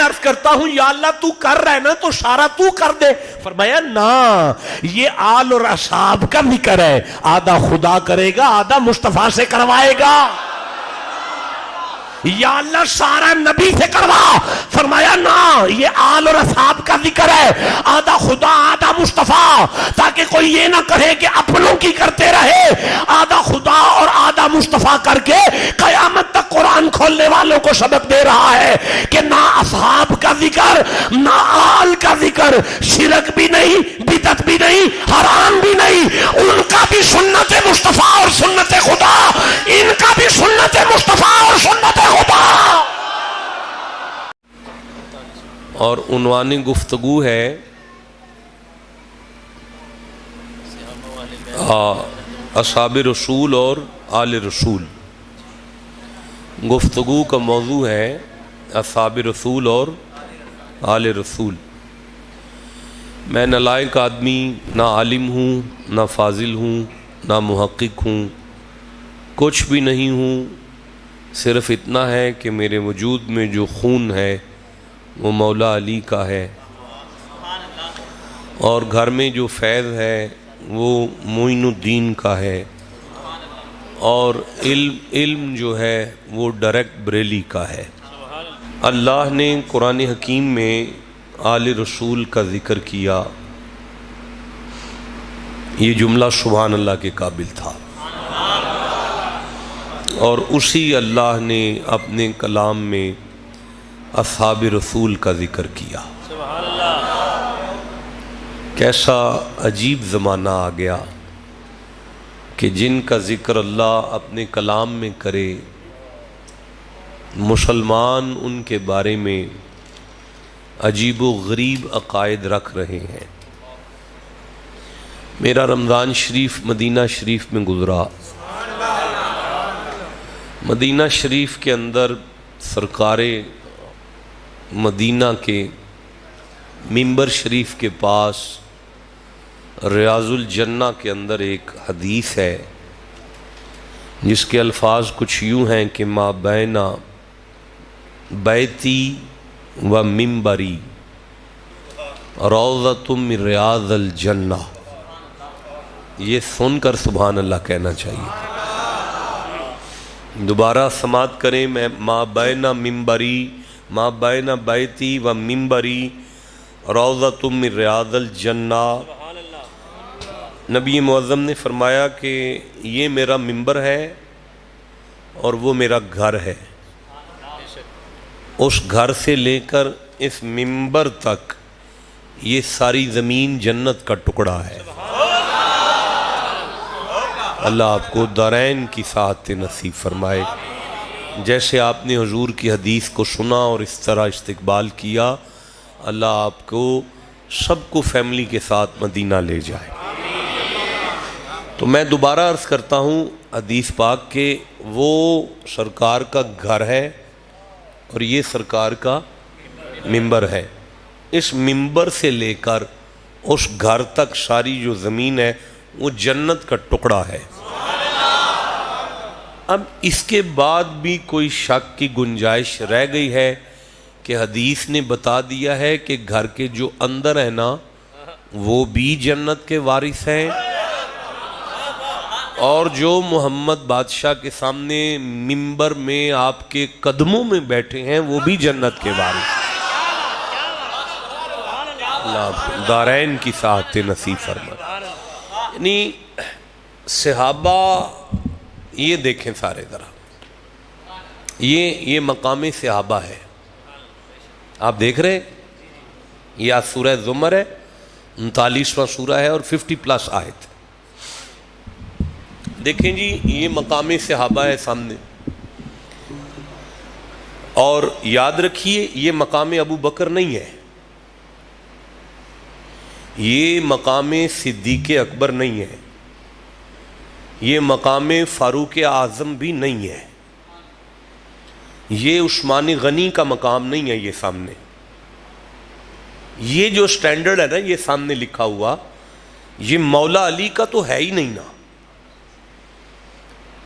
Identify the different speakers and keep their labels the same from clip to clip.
Speaker 1: عرض کرتا ہوں یا اللہ تو کر رہا ہے نا تو سارا تو کر دے. فرمایا نا یہ آل اور اصحاب کا ذکر ہے, آدھا خدا کرے گا آدھا مصطفیٰ سے کروائے گا. یا اللہ سارا نبی سے کروا. فرمایا نا یہ آل اور اصحاب کا ذکر ہے, آدھا خدا آدھا مصطفیٰ, تاکہ کوئی یہ نہ کہے کہ اپنوں کی کرتے رہے. آدھا خدا اور آدھا مصطفیٰ کر کے قیامت تک قرآن کھولنے والوں کو سبق دے رہا ہے کہ نہ اصحاب کا ذکر نہ آل کا ذکر, شرک بھی نہیں بدعت بھی نہیں حرام بھی نہیں, ان کا بھی سنت مصطفیٰ اور سنت خدا, ان کا بھی سنت مصطفیٰ اور سنت خدا.
Speaker 2: اور عنوان گفتگو ہے اصحاب رسول اور آل رسول. گفتگو کا موضوع ہے اصحاب رسول اور آل رسول. میں نہ لائق آدمی, نہ عالم ہوں, نہ فاضل ہوں, نہ محقق ہوں, کچھ بھی نہیں ہوں. صرف اتنا ہے کہ میرے وجود میں جو خون ہے وہ مولا علی کا ہے, اور گھر میں جو فیض ہے وہ معین الدین کا ہے, اور علم جو ہے وہ ڈائریکٹ بریلی کا ہے. اللہ نے قرآن حکیم میں آل رسول کا ذکر کیا, یہ جملہ سبحان اللہ کے قابل تھا, اور اسی اللہ نے اپنے کلام میں اصحاب رسول کا ذکر کیا. کیسا عجیب زمانہ آ گیا کہ جن کا ذکر اللہ اپنے کلام میں کرے, مسلمان ان کے بارے میں عجیب و غریب عقائد رکھ رہے ہیں. میرا رمضان شریف مدینہ شریف میں گزرا. مدینہ شریف کے اندر سرکار مدینہ کے منبر شریف کے پاس ریاض الجنہ کے اندر ایک حدیث ہے جس کے الفاظ کچھ یوں ہیں کہ ما بین بیتی و منبری روضۃ من ریاض الجنہ. یہ سن کر سبحان اللہ کہنا چاہیے. دوبارہ سماعت کریں. میں ما بین منبری ما بین بیتی و منبری روضۃ من ریاض الجنہ. نبی معظم نے فرمایا کہ یہ میرا منبر ہے اور وہ میرا گھر ہے. اس گھر سے لے کر اس منبر تک یہ ساری زمین جنت کا ٹکڑا ہے. اللہ آپ کو دارین کی سعادت نصیب فرمائے. جیسے آپ نے حضور کی حدیث کو سنا اور اس طرح استقبال کیا, اللہ آپ کو سب کو فیملی کے ساتھ مدینہ لے جائے. تو میں دوبارہ عرض کرتا ہوں حدیث پاک کہ وہ سرکار کا گھر ہے اور یہ سرکار کا منبر ہے. اس منبر سے لے کر اس گھر تک ساری جو زمین ہے وہ جنت کا ٹکڑا ہے. اب اس کے بعد بھی کوئی شک کی گنجائش رہ گئی ہے کہ حدیث نے بتا دیا ہے کہ گھر کے جو اندر ہے نا وہ بھی جنت کے وارث ہیں, اور جو محمد بادشاہ کے سامنے منبر میں آپ کے قدموں میں بیٹھے ہیں وہ بھی جنت کے وارث ہیں. اللہ دارین کی سعادت نصیب فرمائے. یعنی صحابہ یہ دیکھیں سارے ذرا, یہ مقام صحابہ ہے. آپ دیکھ رہے یہ سورہ زمر ہے, 39واں سورہ ہے اور 50+ آیت. دیکھیں جی یہ مقام صحابہ ہے سامنے, اور یاد رکھیے یہ مقام ابو بکر نہیں ہے, یہ مقام صدیق اکبر نہیں ہے, یہ مقام فاروق اعظم بھی نہیں ہے, یہ عثمان غنی کا مقام نہیں ہے. یہ سامنے یہ جو سٹینڈرڈ ہے نا یہ سامنے لکھا ہوا, یہ مولا علی کا تو ہے ہی نہیں نا.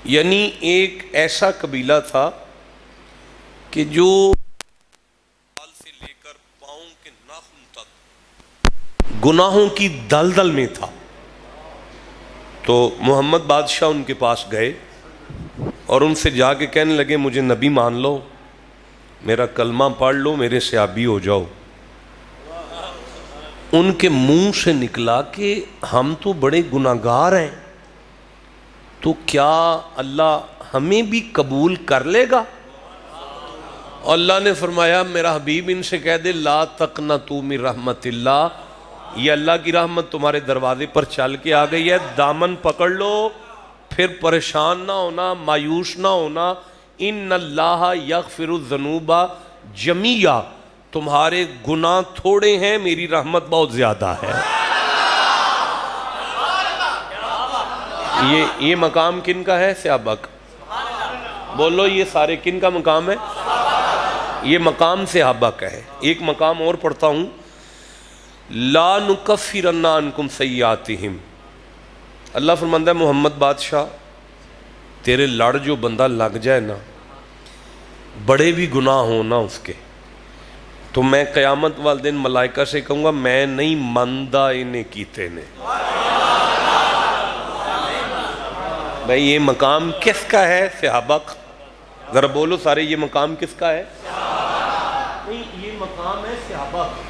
Speaker 2: یعنی ایک ایسا قبیلہ تھا کہ جو سے لے کر پاؤں کے ناخن تک گناہوں کی دلدل میں تھا. تو محمد بادشاہ ان کے پاس گئے اور ان سے جا کے کہنے لگے مجھے نبی مان لو, میرا کلمہ پڑھ لو, میرے صحابی ہو جاؤ. ان کے منہ سے نکلا کہ ہم تو بڑے گناہگار ہیں, تو کیا اللہ ہمیں بھی قبول کر لے گا؟ اللہ نے فرمایا میرا حبیب ان سے کہہ دے لا تقنطوا من رحمت اللہ, یہ اللہ کی رحمت تمہارے دروازے پر چل کے آ گئی ہے, دامن پکڑ لو, پھر پریشان نہ ہونا, مایوس نہ ہونا. ان اللہ یغفر الذنوب جمیعا, تمہارے گناہ تھوڑے ہیں, میری رحمت بہت زیادہ ہے. یہ مقام کن کا ہے صحابہ کا؟ بولو یہ سارے کن کا مقام ہے؟ یہ مقام صحابہ کا ہے. ایک مقام اور پڑھتا ہوں, لا نکفرن عنکم سیئاتہم. اللہ فرماتا ہے محمد بادشاہ تیرے لڑ جو بندہ لگ جائے نا, بڑے بھی گناہ ہوں نا اس کے, تو میں قیامت والے دن ملائکہ سے کہوں گا میں نہیں مندہ انہیں کیتے نے. بھائی یہ مقام کس کا ہے صحابہ کا؟ ذرا بولو سارے, یہ مقام کس کا ہے؟ نہیں, یہ مقام ہے صحابہ کا.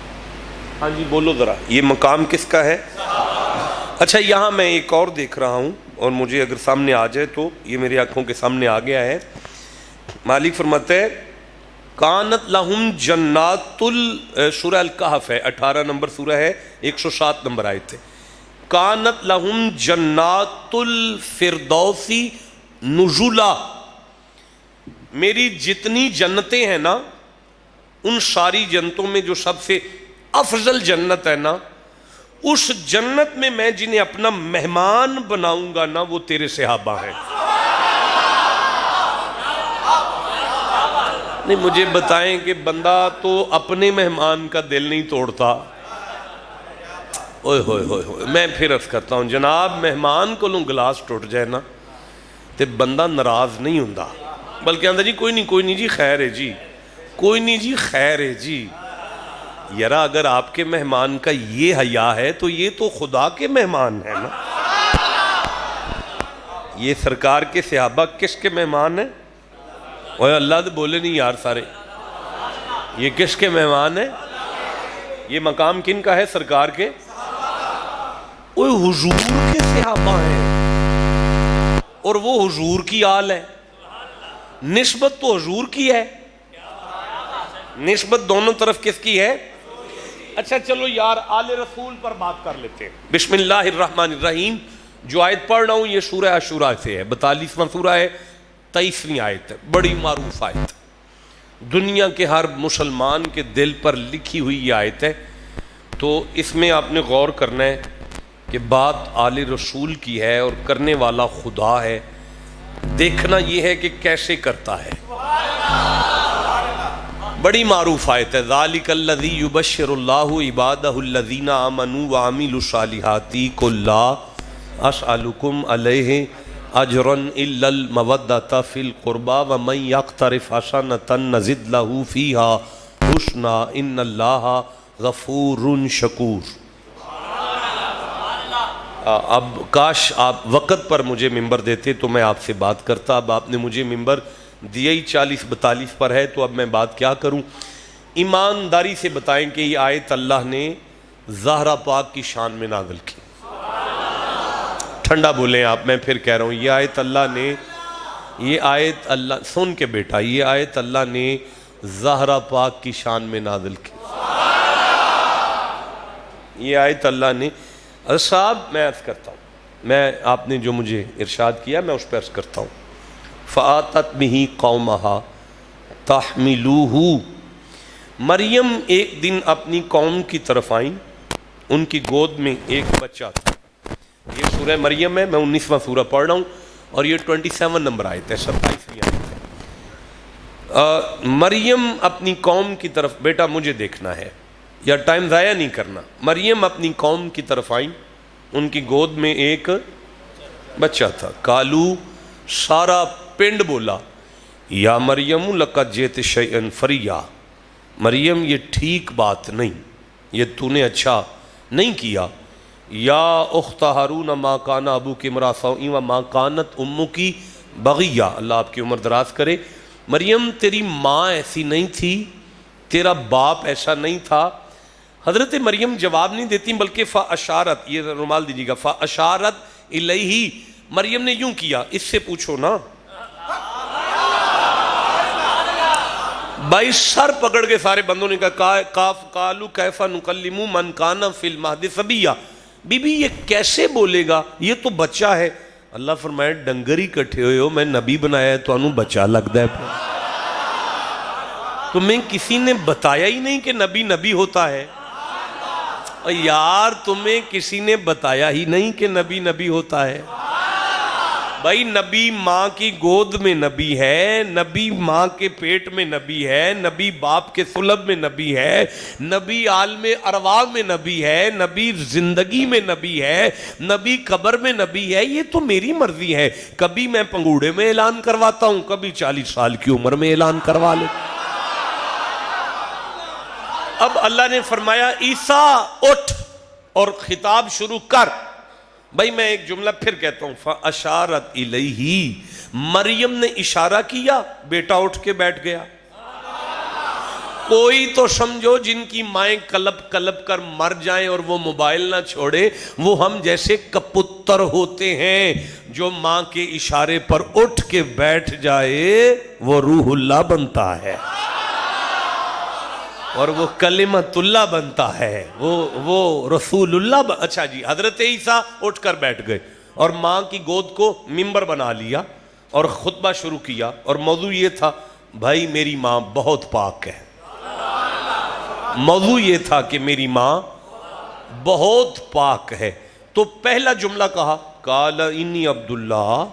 Speaker 2: ہاں جی بولو ذرا, یہ مقام کس کا ہے؟ اچھا یہاں میں ایک اور دیکھ رہا ہوں, اور مجھے اگر سامنے آ جائے تو یہ میری آنکھوں کے سامنے آ گیا ہے. مالک فرماتے ہیں کانت لہم جنات سورہ الکہف ہے, 18 نمبر سورہ ہے, 107 نمبر آیت ہے. کانت لہم جنات الفردوسی نزلا, میری جتنی جنتیں ہیں نا ان ساری جنتوں میں جو سب سے افضل جنت ہے نا, اس جنت میں میں جنہیں اپنا مہمان بناؤں گا نا وہ تیرے صحابہ ہیں. نہیں مجھے بتائیں کہ بندہ تو اپنے مہمان کا دل نہیں توڑتا. اوئے ہوئے ہوئے ہوئے, میں پھر عرض کرتا ہوں جناب, مہمان کو لوں گلاس ٹوٹ جائے نا تے بندہ ناراض نہیں ہوندا, بلکہ آندہ جی کوئی نہیں جی خیر ہے جی, کوئی نہیں جی خیر ہے جی. یارا اگر آپ کے مہمان کا یہ حیا ہے تو یہ تو خدا کے مہمان ہیں نا. یہ سرکار کے صحابہ کس کے مہمان ہیں؟ اوہ اللہ تو بولے نہیں یار سارے, یہ کس کے مہمان ہیں؟ یہ مقام کن کا ہے سرکار کے؟ اوہ حضور کے صحابہ ہیں, اور وہ حضور کی آل ہے. نسبت تو حضور کی ہے, نسبت دونوں طرف کس کی ہے؟ اچھا چلو یار آل رسول پر بات کر لیتے ہیں. بسم اللہ الرحمن الرحیم. جو آیت پڑھ رہا ہوں یہ سورہ عاشوراء سے ہے, 42واں سورہ ہے, 23ویں آیت ہے, بڑی معروف آیت, دنیا کے ہر مسلمان کے دل پر لکھی ہوئی یہ آیت ہے. تو اس میں آپ نے غور کرنا ہے کہ بات آل رسول کی ہے اور کرنے والا خدا ہے. دیکھنا یہ ہے کہ کیسے کرتا ہے. بڑی معروف آیت ہے, ذالک الذی یبشر اللہ عبادہ الذین آمنوا وعملوا الصالحات قل لا اسألکم علیہ اجرا الا المودۃ فی القربى ومن یقترف حسنۃ نزد لہ فیہا حسنا ان اللہ غفور شکور. اب کاش آپ وقت پر مجھے ممبر دیتے تو میں آپ سے بات کرتا. اب آپ نے مجھے ممبر دیا ہی 40-42 پر ہے, تو اب میں بات کیا کروں. ایمانداری سے بتائیں کہ یہ آیت اللہ نے زہرا پاک کی شان میں نازل کی. ٹھنڈا بولیں آپ, میں پھر کہہ رہا ہوں یہ آیت اللہ سن کے بیٹا, یہ آیت اللہ نے زہرا پاک کی شان میں نازل کی. یہ آیت اللہ نے, صاحب میں عرض کرتا ہوں, میں آپ نے جو مجھے ارشاد کیا میں اس پہ عرض کرتا ہوں. فآتت بہ قومہا تحملوہ, مریم ایک دن اپنی قوم کی طرف آئیں, ان کی گود میں ایک بچہ تھا. یہ سورہ مریم ہے, میں 19واں سورہ پڑھ رہا ہوں, اور یہ 27 نمبر آیت ہے, 27ویں آیت ہے. مریم اپنی قوم کی طرف, بیٹا مجھے دیکھنا ہے یا ٹائم ضائع نہیں کرنا. مریم اپنی قوم کی طرف آئیں, ان کی گود میں ایک بچہ تھا. کالو, سارا پنڈ بولا, یا مریم لقد جئت شیئا فریا, مریم یہ ٹھیک بات نہیں، یہ تو نے اچھا نہیں کیا. یا اخت ہارون ما کان ابوک امرأ سوء و ما کانت امک بغیہ. اللہ آپ کی عمر دراز کرے. مریم تیری ماں ایسی نہیں تھی، تیرا باپ ایسا نہیں تھا. حضرت مریم جواب نہیں دیتی بلکہ فاشارت، یہ رومال دیجیے گا، فاشارت الیہ، مریم نے یوں کیا. اس سے پوچھو نا بھائی. سر پکڑ کے سارے بندوں نے کہا قالوا کیف نکلم من کان فی المہد صبیا، بی بی یہ کیسے بولے گا، یہ تو بچہ ہے. اللہ فرمائے ڈنگر ہی کٹھے ہوئے ہو، میں نبی بنایا ہے تو انہوں بچہ لگتا ہے. تمہیں کسی نے بتایا ہی نہیں کہ نبی نبی ہوتا ہے. یار تمہیں کسی نے بتایا ہی نہیں کہ نبی نبی ہوتا ہے. بھائی نبی ماں کی گود میں نبی ہے، نبی ماں کے پیٹ میں نبی ہے، نبی باپ کے صلب میں نبی ہے، نبی عالم ارواح میں نبی ہے، نبی زندگی میں نبی ہے، نبی قبر میں نبی ہے. یہ تو میری مرضی ہے، کبھی میں پنگوڑے میں اعلان کرواتا ہوں، کبھی 40 سال کی عمر میں اعلان کروا لے. اب اللہ نے فرمایا عیسیٰ اٹھ اور خطاب شروع کر. بھائی میں ایک جملہ پھر کہتا ہوں، فاشارت الیہ، مریم نے اشارہ کیا، بیٹا اٹھ کے بیٹھ گیا. کوئی تو سمجھو جن کی مائیں کلپ کلپ کر مر جائیں اور وہ موبائل نہ چھوڑے، وہ ہم جیسے کپتر ہوتے ہیں. جو ماں کے اشارے پر اٹھ کے بیٹھ جائے وہ روح اللہ بنتا ہے اور وہ کلمت اللہ بنتا ہے، وہ رسول اللہ اچھا جی. حضرت عیسیٰ اٹھ کر بیٹھ گئے اور ماں کی گود کو ممبر بنا لیا اور خطبہ شروع کیا، اور موضوع یہ تھا بھائی میری ماں بہت پاک ہے. موضوع یہ تھا کہ میری ماں بہت پاک ہے. تو پہلا جملہ کہا قال انی عبداللہ،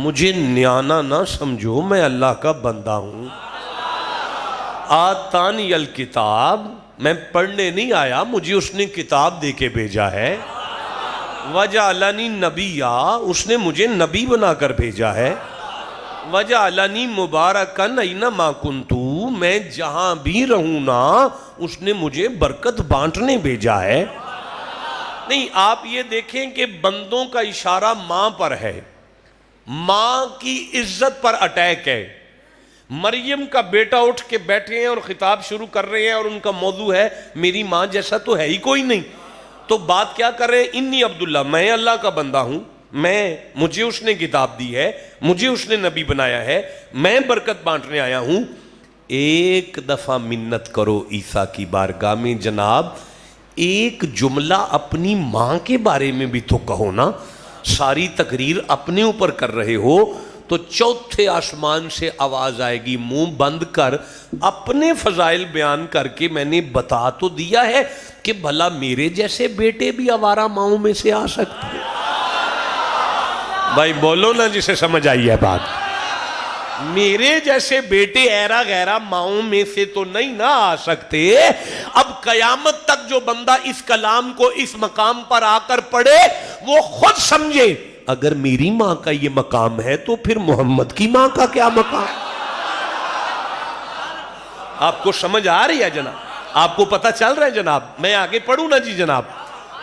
Speaker 2: مجھے نیانا نہ سمجھو، میں اللہ کا بندہ ہوں. آتانی الکتاب، میں پڑھنے نہیں آیا، مجھے اس نے کتاب دے کے بھیجا ہے. وجعلنی نبیا، اس نے مجھے نبی بنا کر بھیجا ہے. وجعلنی مبارکن اینما کنت، میں جہاں بھی رہوں نا اس نے مجھے برکت بانٹنے بھیجا ہے. نہیں آپ یہ دیکھیں کہ بندوں کا اشارہ ماں پر ہے، ماں کی عزت پر اٹیک ہے. مریم کا بیٹا اٹھ کے بیٹھے ہیں اور خطاب شروع کر رہے ہیں اور ان کا موضوع ہے میری ماں جیسا تو ہے ہی کوئی نہیں. تو بات کیا کر رہے ہیں؟ انی عبداللہ، میں اللہ کا بندہ ہوں، مجھے اس نے کتاب دی ہے، مجھے اس نے نبی بنایا ہے، میں برکت بانٹنے آیا ہوں. ایک دفعہ منت کرو عیسیٰ کی بارگاہ میں، جناب ایک جملہ اپنی ماں کے بارے میں بھی تو کہو نا. ساری تقریر اپنے اوپر کر رہے ہو تو چوتھے آسمان سے آواز آئے گی منہ بند کر، اپنے فضائل بیان کر کے میں نے بتا تو دیا ہے کہ بھلا میرے جیسے بیٹے بھی آوارہ ماؤں میں سے آ سکتے ہیں. بھائی بولو نا جسے سمجھ آئی ہے بات. میرے جیسے بیٹے ایرا غیرہ ماؤں میں سے تو نہیں نہ آ سکتے. اب قیامت تک جو بندہ اس کلام کو اس مقام پر آ کر پڑھے وہ خود سمجھے اگر میری ماں کا یہ مقام ہے تو پھر محمد کی ماں کا کیا مقام. آپ کو سمجھ آ رہی ہے جناب؟ آپ کو پتہ چل رہا ہے جناب؟ میں آگے پڑھوں نا جی جناب.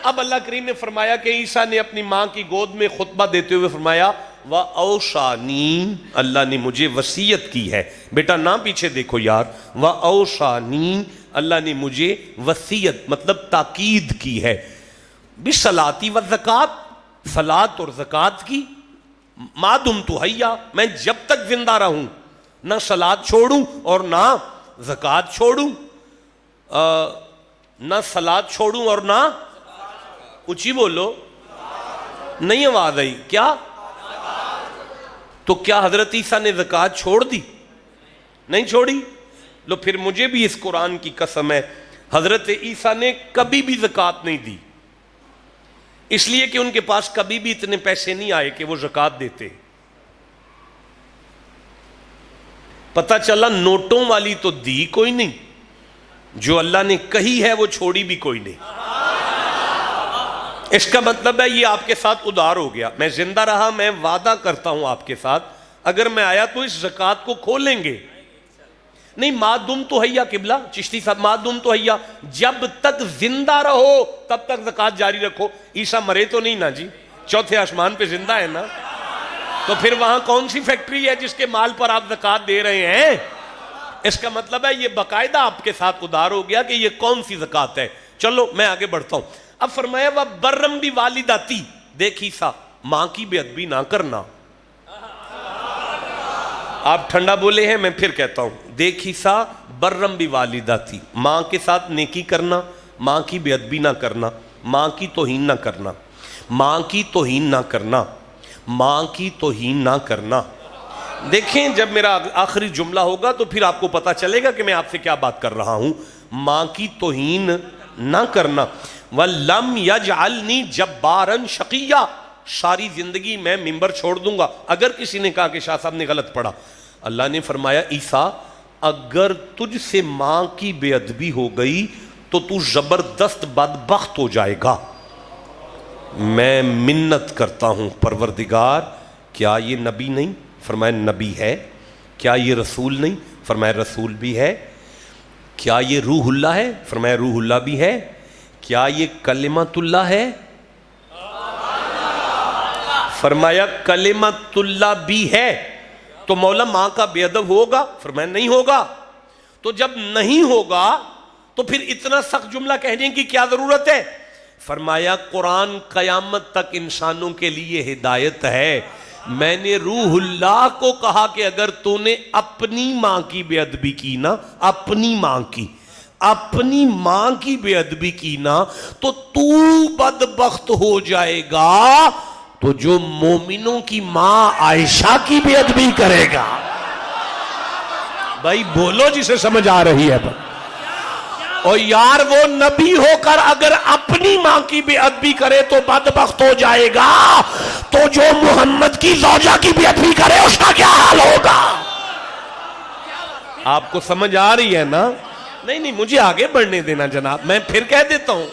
Speaker 2: اب اللہ کریم نے فرمایا کہ عیسیٰ نے اپنی ماں کی گود میں خطبہ دیتے ہوئے فرمایا وَأَوْصَانِي، اللہ نے مجھے وصیت کی ہے. بیٹا نہ پیچھے دیکھو یار. وَأَوْصَانِي، اللہ نے مجھے وصیت مطلب تاکید کی ہے. بِالصَّلَاةِ وَالزَّکَاةِ، صلاۃ اور زکوٰۃ کی. ما دمت حیا، میں جب تک زندہ رہوں نہ صلاۃ چھوڑوں اور نہ زکوٰۃ چھوڑوں، نہ صلاۃ چھوڑوں اور نہ، اونچی بولو، نہیں آواز آئی کیا؟ تو کیا حضرت عیسیٰ نے زکوٰۃ چھوڑ دی؟ نہیں چھوڑی. لو پھر مجھے بھی اس قرآن کی قسم ہے حضرت عیسیٰ نے کبھی بھی زکوٰۃ نہیں دی، اس لیے کہ ان کے پاس کبھی بھی اتنے پیسے نہیں آئے کہ وہ زکوٰۃ دیتے. پتہ چلا نوٹوں والی تو دی کوئی نہیں، جو اللہ نے کہی ہے وہ چھوڑی بھی کوئی نہیں. اس کا مطلب ہے یہ آپ کے ساتھ ادار ہو گیا. میں زندہ رہا، میں وعدہ کرتا ہوں آپ کے ساتھ اگر میں آیا تو اس زکوٰۃ کو کھولیں گے. نہیں معدوم تو حیا قبلہ چشتی صاحب معدوم تو حیا جب تک زندہ رہو تب تک زکوٰۃ جاری رکھو. عیسیٰ مرے تو نہیں نا جی, چوتھے آسمان پہ زندہ ہے نا, تو پھر وہاں کون سی فیکٹری ہے جس کے مال پر آپ زکوٰۃ دے رہے ہیں؟ اس کا مطلب ہے یہ باقاعدہ آپ کے ساتھ ادار ہو گیا کہ یہ کون سی زکوٰۃ ہے. چلو میں آگے بڑھتا ہوں. اب فرمایا وہ برم بھی والداتی, دیکھ عیسیٰ ماں کی بے ادبی نہ کرنا. آپ ٹھنڈا بولے ہیں, میں پھر کہتا ہوں, دیکھ عیسیٰ برم بھی والداتی, ماں کے ساتھ نیکی کرنا, ماں کی بے ادبی نہ کرنا, ماں کی توہین نہ کرنا, ماں کی توہین نہ کرنا, ماں کی توہین نہ کرنا. دیکھیں جب میرا آخری جملہ ہوگا تو پھر آپ کو پتا چلے گا کہ میں آپ سے کیا بات کر رہا ہوں. ماں کی توہین نہ کرنا. وَلَمْ يَجْعَلْنِي جَبَّارًا شَقِيًّا, ساری زندگی میں ممبر چھوڑ دوں گا. اگر کسی نے کہا کہ شاہ صاحب نے غلط پڑھا, اللہ نے فرمایا عیسیٰ اگر تجھ سے ماں کی بے ادبی ہو گئی تو تو زبردست بدبخت ہو جائے گا. میں منت کرتا ہوں پروردگار, کیا یہ نبی نہیں؟ فرمایا نبی ہے. کیا یہ رسول نہیں؟ فرمایا رسول بھی ہے. کیا یہ روح اللہ ہے؟ فرمایا روح اللہ بھی ہے. کیا یہ کلمت اللہ ہے؟ فرمایا کلمت اللہ بھی ہے. تو مولا ماں کا بے ادب ہوگا؟ فرمایا نہیں ہوگا. تو جب نہیں ہوگا تو پھر اتنا سخت جملہ کہنے کی کیا ضرورت ہے؟ فرمایا قرآن قیامت تک انسانوں کے لیے ہدایت ہے. میں نے روح اللہ کو کہا کہ اگر تو نے اپنی ماں کی بے ادبی کی نا, اپنی ماں کی بے ادبی کی نا, تو بدبخت ہو جائے گا. تو جو مومنوں کی ماں عائشہ کی بے ادبی کرے گا, بھائی بولو جسے سمجھ آ رہی ہے. اور یار وہ نبی ہو کر اگر اپنی ماں کی بے ادبی کرے تو بدبخت ہو جائے گا, تو جو محمد کی زوجہ کی بے ادبی کرے اس کا کیا حال ہوگا؟ آپ کو سمجھ آ رہی ہے نا؟ نہیں مجھے آگے بڑھنے دینا جناب. میں پھر کہہ دیتا ہوں,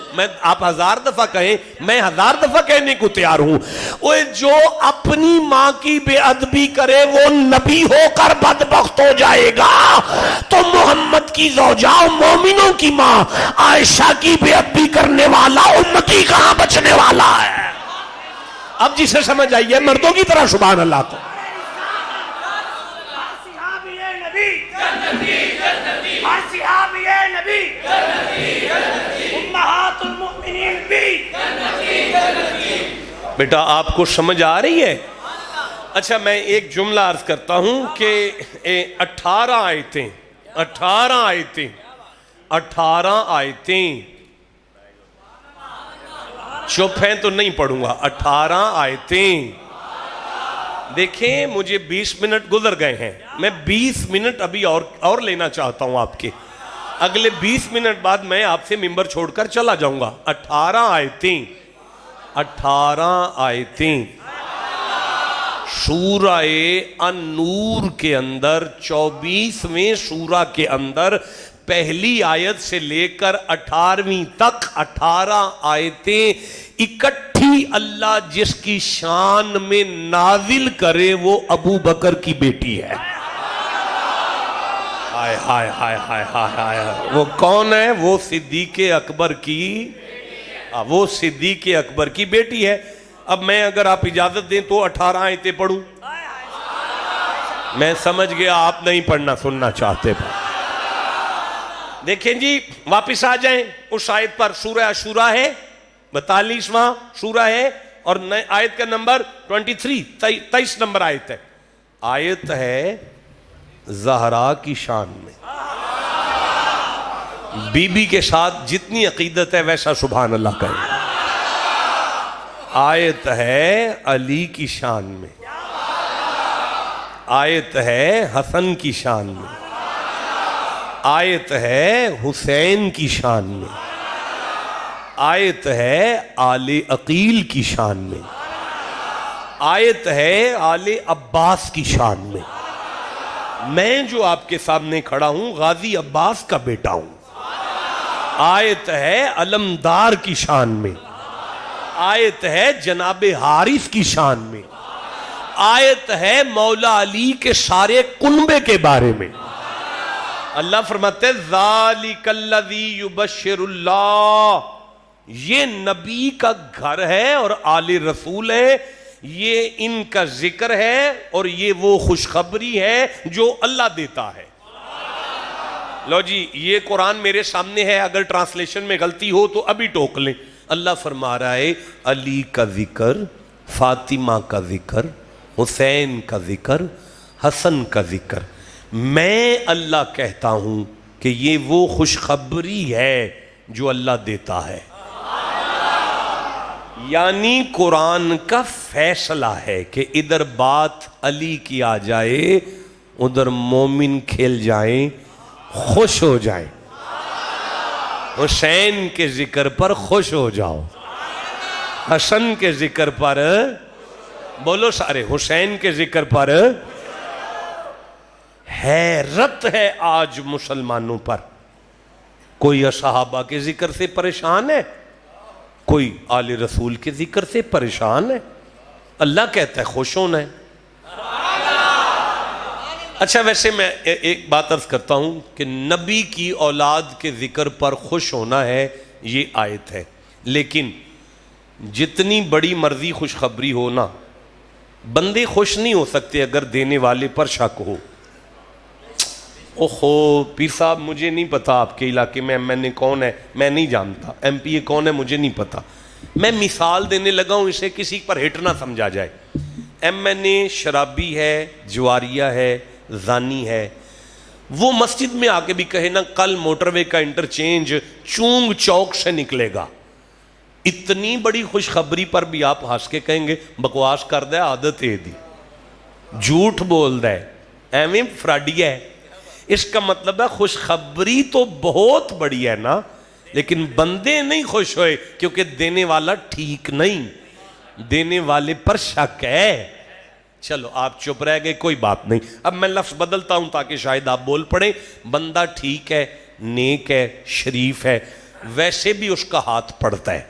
Speaker 2: آپ 1000 دفعہ کہیں, میں 1000 دفعہ کہنے کو تیار ہوں. جو اپنی ماں کی بے ادبی کرے وہ نبی ہو کر بدبخت ہو جائے گا, تو محمد کی زوجہ مومنوں کی ماں عائشہ کی بے ادبی کرنے والا امتی کہاں بچنے والا ہے؟ اب جسے سمجھ آئیے مردوں کی طرح سبحان اللہ کو. بیٹا آپ کو سمجھ آ رہی ہے؟ اچھا میں ایک جملہ عرض کرتا ہوں کہ 18 آیتیں چپ ہیں تو نہیں پڑھوں گا. 18 آیتیں دیکھیں, مجھے 20 منٹ گزر گئے ہیں, میں 20 منٹ ابھی اور لینا چاہتا ہوں آپ کے. اگلے 20 منٹ بعد میں آپ سے ممبر چھوڑ کر چلا جاؤں گا. 18 آیتیں سورہ النور کے اندر, 24ویں سورہ کے اندر, پہلی آیت سے لے کر 18ویں تک 18 آیتیں اکٹھی اللہ جس کی شان میں نازل کرے وہ ابو بکر کی بیٹی ہے. ہائے ہائے ہائے ہائے ہائے. وہ کون ہے؟ وہ صدیق اکبر کی بیٹی ہے. اب میں اگر آپ اجازت دیں تو 18 آیتیں پڑھوں. میں سمجھ گیا آپ نہیں پڑھنا سننا چاہتے. دیکھیں جی واپس آ جائیں اس آیت پر. سورہ عاشوراء ہے, 42واں سورہ ہے, اور آیت کا نمبر 23 نمبر آیت ہے. آیت ہے زہرا کی شان میں. بی بی کے ساتھ جتنی عقیدت ہے ویسا سبحان اللہ کہیں. آیت ہے علی کی شان میں, آیت ہے حسن کی شان میں, آیت ہے حسین کی شان میں, آیت ہے آل عقیل کی شان میں, آیت ہے آل عباس کی شان میں. میں جو آپ کے سامنے کھڑا ہوں غازی عباس کا بیٹا ہوں. آیت ہے علمدار کی شان میں, آیت ہے جناب حارث کی شان میں, آیت ہے مولا علی کے سارے کنبے کے بارے میں, اللہ فرماتے ہیں ذالک الذی یبشر اللہ، یہ نبی کا گھر ہے اور آل رسول ہے، یہ ان کا ذکر ہے اور یہ وہ خوشخبری ہے جو اللہ دیتا ہے۔ لو جی یہ قرآن میرے سامنے ہے، اگر ٹرانسلیشن میں غلطی ہو تو ابھی ٹوک لیں۔ اللہ فرما رہا ہے علی کا ذکر، فاطمہ کا ذکر، حسین کا ذکر، حسن کا ذکر، میں اللہ کہتا ہوں کہ یہ وہ خوشخبری ہے جو اللہ دیتا ہے۔ یعنی قرآن کا فیصلہ ہے کہ ادھر بات علی کی آ جائے، ادھر مومن کھل جائیں، خوش ہو جائیں۔ حسین کے ذکر پر خوش ہو جاؤ، حسن کے ذکر پر بولو سارے، حسین کے ذکر پر حیرت ہے آج مسلمانوں پر۔ کوئی صحابہ کے ذکر سے پریشان ہے، کوئی آل رسول کے ذکر سے پریشان ہے۔ اللہ کہتا ہے خوش ہونا ہے۔ اچھا ویسے میں ایک بات عرض کرتا ہوں کہ نبی کی اولاد کے ذکر پر خوش ہونا ہے، یہ آیت ہے، لیکن جتنی بڑی مرضی خوشخبری ہو نا، بندے خوش نہیں ہو سکتے اگر دینے والے پر شک ہو۔ اوہو پیر صاحب مجھے نہیں پتا آپ کے علاقے میں ایم این اے کون ہے، میں نہیں جانتا، ایم پی اے کون ہے مجھے نہیں پتا، میں مثال دینے لگا ہوں، اسے کسی پر ہٹ نہ سمجھا جائے۔ ایم این اے شرابی ہے، جواریہ ہے، زانی ہے، وہ مسجد میں آ کے بھی کہے نا کل موٹر وے کا انٹرچینج چونگ چوک سے نکلے گا، اتنی بڑی خوشخبری پر بھی آپ ہنس کے کہیں گے بکواس کر دے، عادت ہے دی، جھوٹ بول دے، ایویں فراڈی ہے۔ اس کا مطلب ہے خوشخبری تو بہت بڑی ہے نا، لیکن بندے نہیں خوش ہوئے کیونکہ دینے والا ٹھیک نہیں، دینے والے پر شک ہے۔ چلو آپ چپ رہ گئے، کوئی بات نہیں، اب میں لفظ بدلتا ہوں تاکہ شاید آپ بول پڑیں۔ بندہ ٹھیک ہے، نیک ہے، شریف ہے، ویسے بھی اس کا ہاتھ پڑتا ہے۔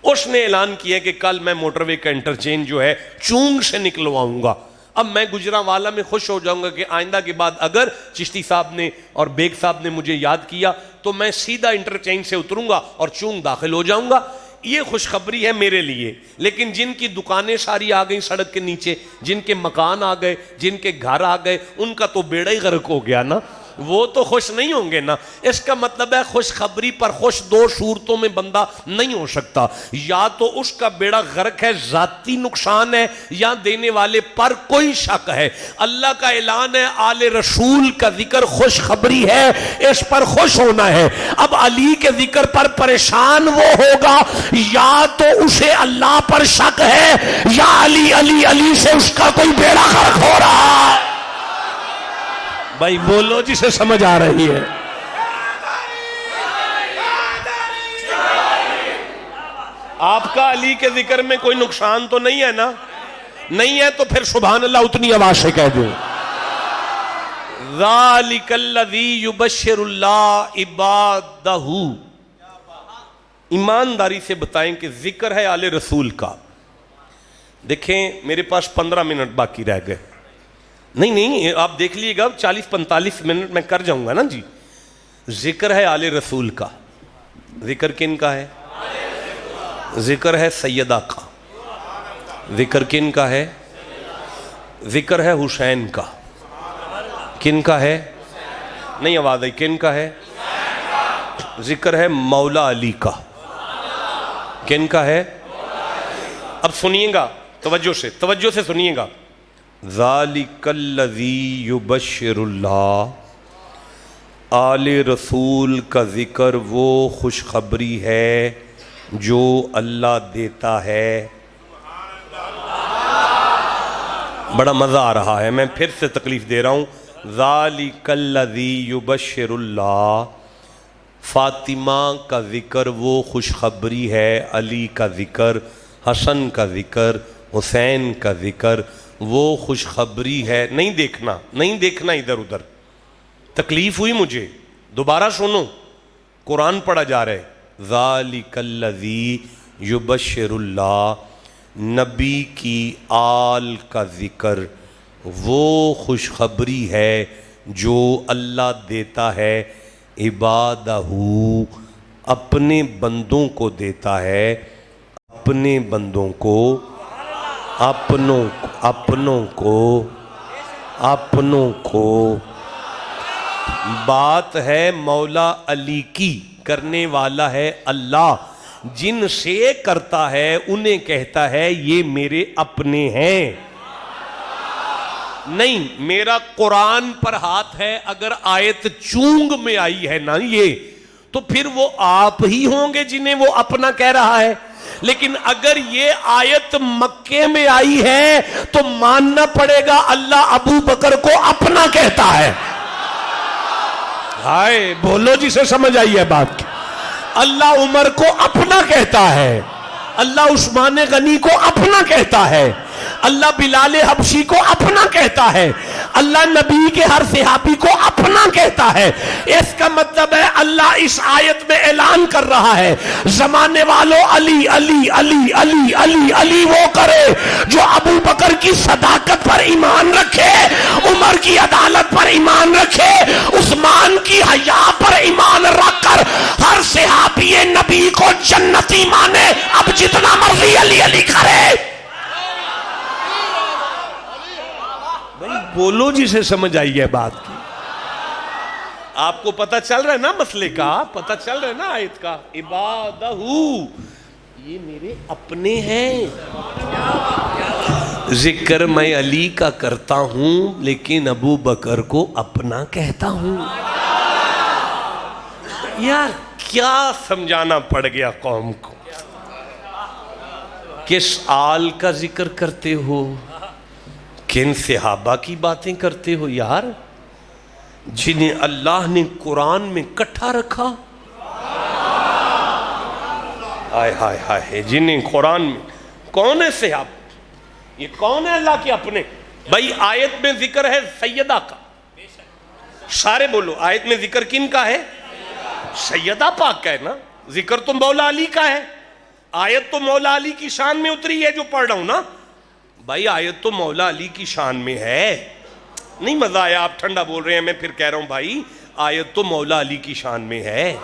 Speaker 2: اس نے اعلان کیا کہ کل میں موٹر وے کا انٹرچینج جو ہے چونگ سے نکلواؤں گا۔ اب میں گجرانوالہ میں خوش ہو جاؤں گا کہ آئندہ کے بعد اگر چشتی صاحب نے اور بیگ صاحب نے مجھے یاد کیا تو میں سیدھا انٹرچینج سے اتروں گا اور چونگ داخل ہو جاؤں گا، یہ خوشخبری ہے میرے لیے۔ لیکن جن کی دکانیں ساری آ گئیں سڑک کے نیچے، جن کے مکان آ گئے، جن کے گھر آ گئے، ان کا تو بیڑا ہی غرق ہو گیا نا، وہ تو خوش نہیں ہوں گے نا۔ اس کا مطلب ہے خوشخبری پر خوش دو صورتوں میں بندہ نہیں ہو سکتا، یا تو اس کا بیڑا غرق ہے، ذاتی نقصان ہے، یا دینے والے پر کوئی شک ہے۔ اللہ کا اعلان ہے آل رسول کا ذکر خوشخبری ہے، اس پر خوش ہونا ہے۔ اب علی کے ذکر پر پریشان وہ ہوگا یا تو اسے اللہ پر شک ہے، یا علی علی علی سے اس کا کوئی بیڑا غرق ہو رہا ہے۔ بھائی بولو جسے سمجھ آ رہی ہے۔ آپ کا علی کے ذکر میں کوئی نقصان تو نہیں ہے نا؟ نہیں ہے تو پھر سبحان اللہ اتنی آواز سے کہہ دوں۔ ذالک الذی یبشر اللہ عبادہ، ایمانداری سے بتائیں کہ ذکر ہے آل رسول کا۔ دیکھیں میرے پاس 15 منٹ باقی رہ گئے، نہیں آپ دیکھ لیے گا 40-45 منٹ میں کر جاؤں گا نا جی۔ ذکر ہے آل رسول کا، ذکر کن کا ہے؟ ذکر ہے سیدہ کا، ذکر کن کا ہے؟ ذکر ہے حسین کا، کن کا ہے؟ نہیں آواز آئی، کن کا ہے؟ ذکر ہے مولا علی کا، کن کا ہے؟ اب سنیے گا توجہ سے سنیے گا۔ ذالک الذی یبشر اللہ، آل رسول کا ذکر وہ خوشخبری ہے جو اللہ دیتا ہے۔ بڑا مزہ آ رہا ہے، میں پھر سے تکلیف دے رہا ہوں۔ ذالک الذی یبشر اللہ، فاطمہ کا ذکر وہ خوشخبری ہے، علی کا ذکر، حسن کا ذکر، حسین کا ذکر وہ خوشخبری ہے۔ نہیں دیکھنا ادھر ادھر، تکلیف ہوئی مجھے، دوبارہ سنو، قرآن پڑھا جا رہا ہے۔ ذالک الذی یبشر اللہ، نبی کی آل کا ذکر وہ خوشخبری ہے جو اللہ دیتا ہے عبادہ، اپنے بندوں کو دیتا ہے، اپنے بندوں کو، اپنوں کو۔ بات ہے مولا علی کی، کرنے والا ہے اللہ، جن سے کرتا ہے انہیں کہتا ہے یہ میرے اپنے ہیں۔ نہیں، میرا قرآن پر ہاتھ ہے، اگر آیت چونگ میں آئی ہے نا یہ، تو پھر وہ آپ ہی ہوں گے جنہیں وہ اپنا کہہ رہا ہے۔ لیکن اگر یہ آیت مکے میں آئی ہے تو ماننا پڑے گا اللہ ابو بکر کو اپنا کہتا ہے۔ ہائے بولو جسے سمجھ آئی ہے بات کی۔ اللہ عمر کو اپنا کہتا ہے، اللہ عثمان غنی کو اپنا کہتا ہے، اللہ بلال حبشی کو اپنا کہتا ہے، اللہ نبی کے ہر صحابی کو اپنا کہتا ہے۔ اس کا مطلب ہے اللہ اس آیت میں اعلان کر رہا ہے زمانے والوں، علی علی علی علی علی علی وہ کرے جو ابو بکر کی صداقت پر ایمان رکھے، عمر کی عدالت پر ایمان رکھے، عثمان کی حیا پر ایمان رکھ کر ہر صحابی نبی کو جنتی مانے، اب جتنا مرضی علی علی کرے۔ بولو جسے سمجھ آئی ہے بات کی۔ آپ کو پتہ چل رہا ہے نا مسئلے کا، پتہ چل رہا ہے نا آیت کا۔ عبادہ، یہ میرے اپنے ہیں۔ ذکر میں علی کا کرتا ہوں لیکن ابو بکر کو اپنا کہتا ہوں۔ یار کیا سمجھانا پڑ گیا قوم کو۔ کس آل کا ذکر کرتے ہو، کن صحابہ کی باتیں کرتے ہو یار، جنہیں اللہ نے قرآن میں کٹھا رکھا۔ ہائے ہائے ہائے، جنہیں قرآن میں، کون ہے صحابہ، یہ کون ہے اللہ کے اپنے؟ بھائی آیت میں ذکر ہے سیدہ کا، سارے بولو آیت میں ذکر کن کا ہے؟ سیدہ پاک کا ہے نا۔ ذکر تو مولا علی کا ہے، آیت تو مولا علی کی شان میں اتری ہے جو پڑھ رہا ہوں نا۔ بھائی آیت تو مولا علی کی شان میں ہے، نہیں مزہ آیا؟ آپ ٹھنڈا بول رہے ہیں، میں پھر کہہ رہا ہوں بھائی آیت تو مولا علی کی شان میں ہے،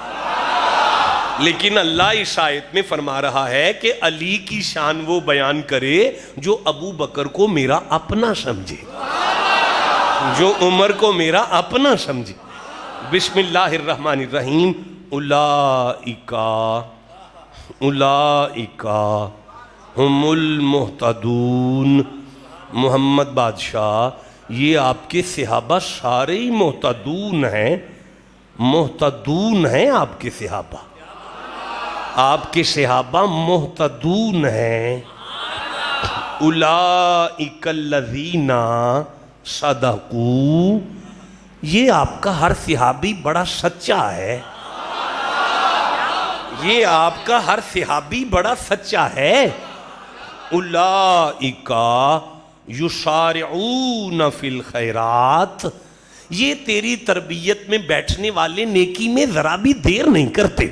Speaker 2: لیکن اللہ اس آیت میں فرما رہا ہے کہ علی کی شان وہ بیان کرے جو ابو بکر کو میرا اپنا سمجھے، جو عمر کو میرا اپنا سمجھے۔ بسم اللہ الرحمن الرحیم۔ اولئک ہم المہتدون۔ محمد بادشاہ یہ آپ کے صحابہ سارے ہی محتدون ہیں، محتدون ہیں آپ کے صحابہ، آپ کے صحابہ محتدون ہیں۔ اولئک الذین صدقوا، یہ آپ کا ہر صحابی بڑا سچا ہے، یہ آپ کا ہر صحابی بڑا سچا ہے۔ اولئک یسارعون فی الخیرات، یہ تیری تربیت میں بیٹھنے والے نیکی میں ذرا بھی دیر نہیں کرتے،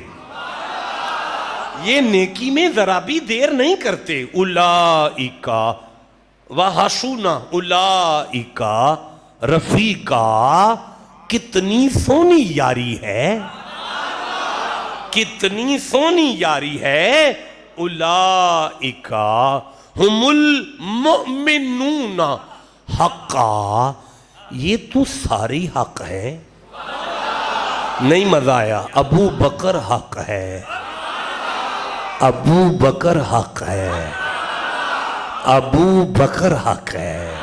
Speaker 2: یہ نیکی میں ذرا بھی دیر نہیں کرتے۔ اولئک وحسن اولئک رفیقا، کتنی سونی یاری ہے، کتنی سونی یاری ہے۔ اولئک ہم المؤمنون حقا، یہ تو ساری حق ہے۔ نہیں مزہ آیا؟ ابو بکر حق ہے، ابو بکر حق ہے، ابو بکر حق ہے،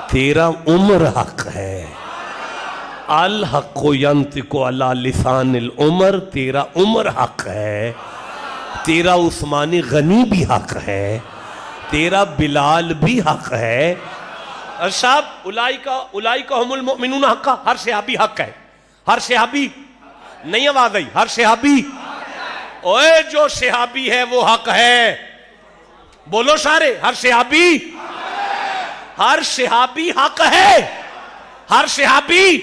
Speaker 2: تیرا عمر حق ہے۔ الحق ینطق علی لسان العمر، تیرا عمر حق ہے، تیرا عثمان غنی بھی حق ہے، تیرا بلال بھی حق ہے۔ صاحب اولئک ہم المؤمنون حقا، ہر صحابی حق ہے، ہر صحابی، نہیں آواز آئی؟ ہر صحابی، اوے جو صحابی ہے وہ حق ہے، بولو سارے، ہر صحابی، ہر صحابی حق ہے، ہر صحابی۔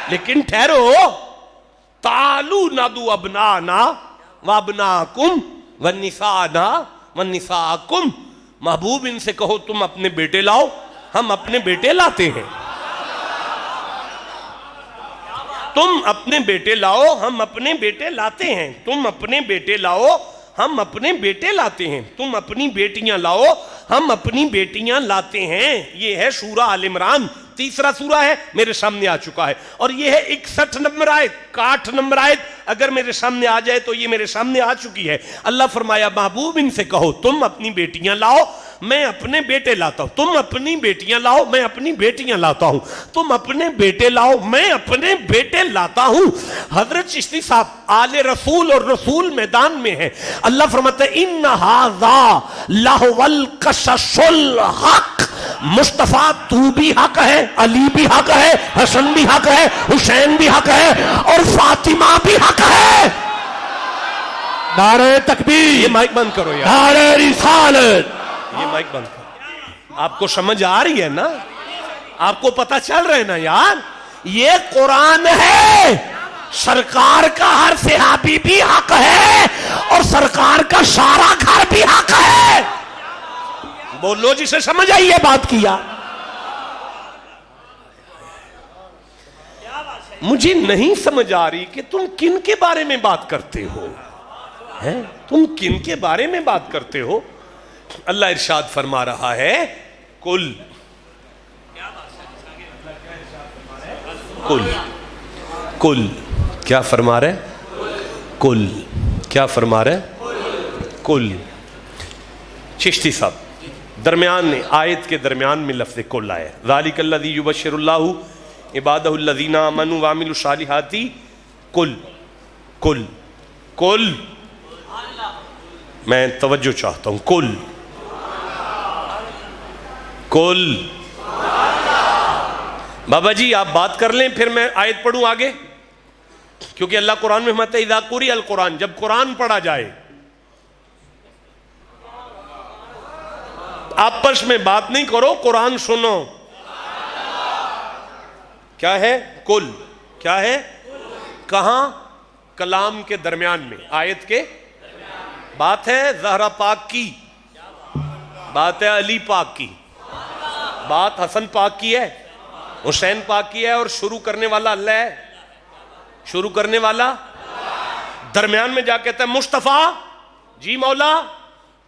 Speaker 2: لیکن ٹھہرو، تعالوا ندعو ابناءنا وابناءکم ونساءنا ونساءکم، محبوب ان سے کہو تم اپنے بیٹے لاؤ، ہم اپنے بیٹے لاتے ہیں۔ تم اپنے بیٹے لاؤ ہم اپنے بیٹے لاتے ہیں، تم اپنے بیٹے لاؤ ہم اپنے بیٹے لاتے ہیں، تم اپنی بیٹیاں لاؤ ہم اپنی بیٹیاں لاتے ہیں۔ یہ ہے سورہ آل عمران، تیسرا سورہ ہے، میرے سامنے آ چکا ہے، اور یہ ہے 61 نمبر آیت، 61 نمبر آیت اگر میرے سامنے آ جائے تو یہ میرے سامنے آ چکی ہے۔ اللہ فرمایا محبوب ان سے کہو تم اپنی بیٹیاں لاؤ میں اپنے بیٹے لاتا ہوں، تم اپنی بیٹیاں لاؤ میں اپنی بیٹیاں لاتا ہوں، تم اپنے بیٹے لاؤ میں اپنے بیٹے لاتا ہوں۔ حضرت چشتی صاحب آل رسول اور رسول میدان میں ہے، اللہ فرماتا ہے ان ھذا لہو القصص الحق، مصطفیٰ تو بھی حق ہے، علی بھی حق ہے، حسن بھی حق ہے، حسین بھی حق ہے، اور فاطمہ بھی حق ہے۔
Speaker 1: نعرہ تکبیر،
Speaker 2: یہ مائک بند کرو یار،
Speaker 1: نعرہ رسالت۔
Speaker 2: یہ مائک بند کرو۔ آپ کو سمجھ آ رہی ہے نا؟ آپ کو پتہ چل رہا ہے نا یار؟ یہ قرآن ہے، سرکار کا ہر صحابی بھی حق ہے اور سرکار کا سارا گھر بھی حق ہے۔ بولو جسے سمجھ آئی یہ بات کیا۔ مجھے نہیں سمجھ آ رہی کہ تم کن کے بارے میں بات کرتے ہو، تم کن کے بارے میں بات کرتے ہو؟ اللہ ارشاد فرما رہا ہے کل کل کل کیا فرما رہے؟ کل کیا فرما رہے؟ کل۔ چشتی صاحب درمیان میں آیت کے درمیان میں لفظ کل آئے، ذالک الذی یبشر اللہ عبادہ الذین آمنوا وعملوا الصالحات، کل کل کل، میں توجہ چاہتا ہوں، کل کل۔ بابا جی آپ بات کر لیں پھر میں آیت پڑھوں آگے، کیونکہ اللہ قرآن میں فرماتا ہے اذا قرئ القرآن، جب قرآن پڑھا جائے آپس میں بات نہیں کرو، قرآن سنو۔ کیا ہے؟ کل۔ کیا ہے؟ کہاں؟ کلام کے درمیان میں، آیت کے بات ہے زہرا پاک کی، بات ہے علی پاک کی، بات حسن پاک کی ہے، حسین پاک کی ہے، اور شروع کرنے والا اللہ ہے، شروع کرنے والا درمیان میں جا کہتا ہے مصطفیٰ جی مولا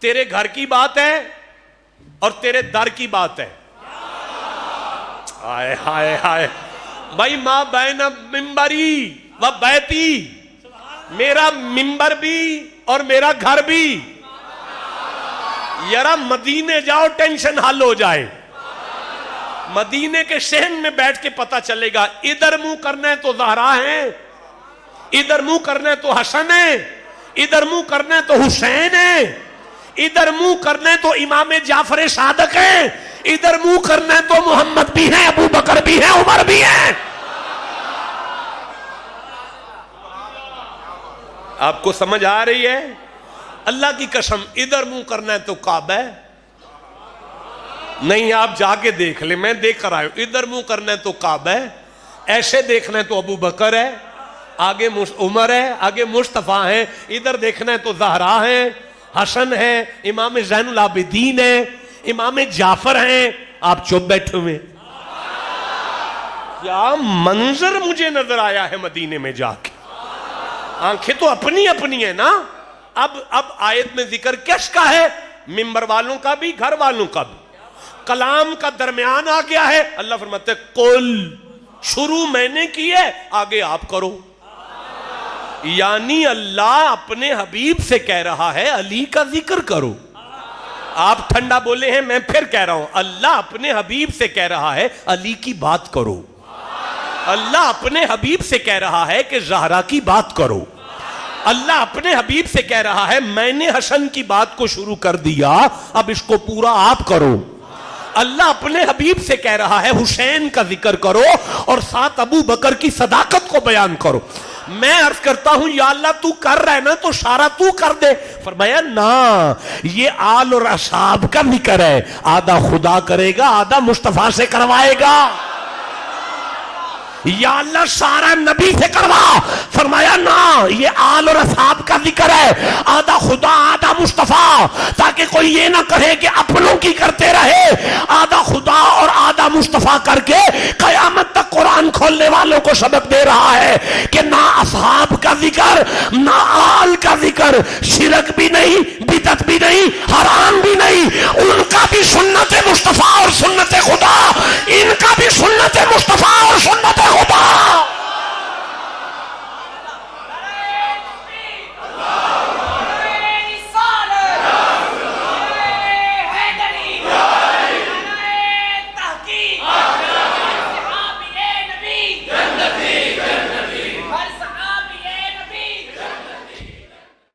Speaker 2: تیرے گھر کی بات ہے اور تیرے در کی بات ہے۔ ہائے ہائے ہائے بھائی، ما بین ممبری و بیتی، میرا ممبر بھی اور میرا گھر بھی، یارا مدینے جاؤ ٹینشن حل ہو جائے، مدینے کے شہن میں بیٹھ کے پتہ چلے گا ادھر منہ کرنا ہے تو زہرا ہے، ادھر منہ کرنا ہے تو حسن ہے، ادھر منہ کرنا ہے تو حسین ہے، ادھر منہ کرنا ہے تو امام جعفر صادق ہے، ادھر منہ کرنا ہے تو محمد بھی ہے، ابو بکر بھی ہے، عمر بھی ہے۔ آپ کو سمجھ آ رہی ہے؟ اللہ کی قسم ادھر منہ کرنا ہے تو کعبہ ہے، نہیں آپ جا کے دیکھ لیں، میں دیکھ کر آئے ہوں، ادھر منہ کرنا ہے تو کعبہ ہے، ایسے دیکھنا ہے تو ابو بکر ہے، آگے عمر ہے، آگے مصطفیٰ ہیں، ادھر دیکھنا ہے تو زہرا ہے، حسن ہے، امام زین العابدین ہے، امام جعفر ہیں، آپ چپ بیٹھے ہوئے۔ کیا منظر مجھے نظر آیا ہے مدینے میں جا کے، آنکھیں تو اپنی اپنی ہیں نا۔ اب آیت میں ذکر کس کا ہے؟ ممبر والوں کا بھی، گھر والوں کا بھی، کلام کا درمیان آ گیا ہے۔ اللہ فرماتے ہیں قل، شروع میں نے کی ہے، آگے آپ کرو۔ یعنی اللہ اپنے حبیب سے کہہ رہا ہے علی کا ذکر کرو۔ آپ ٹھنڈا بولے ہیں، میں پھر کہہ رہا ہوں، اللہ اپنے حبیب سے کہہ رہا ہے علی کی بات کرو۔ اللہ اپنے حبیب سے کہہ رہا ہے کہ زہرا کی بات کرو۔ اللہ اپنے حبیب سے کہہ رہا ہے میں نے حسن کی بات کو شروع کر دیا، اب اس کو پورا آپ کرو۔ اللہ اپنے حبیب سے کہہ رہا ہے حسین کا ذکر کرو اور ساتھ ابو بکر کی صداقت کو بیان کرو۔ میں عرض کرتا ہوں یا اللہ تو کر رہا ہے نا تو سارا تو کر دے۔ فرمایا نا، یہ آل اور اصحاب کا ذکر ہے، آدھا خدا کرے گا، آدھا مصطفیٰ سے کروائے گا۔
Speaker 1: یا اللہ سارا نبی سے کروا. فرمایا نا یہ آل اور اصحاب کا ذکر ہے, آدھا خدا آدھا مصطفیٰ, تاکہ کوئی یہ نہ کہے کہ اپنوں کی کرتے رہے. آدھا خدا اور آدھا مصطفیٰ کر کے قیامت تک قرآن کھولنے والوں کو سبق دے رہا ہے کہ نہ اصحاب کا ذکر نہ آل کا ذکر, شرک بھی نہیں, بدعت بھی نہیں, حرام بھی نہیں, ان کا بھی سنت مصطفیٰ اور سنت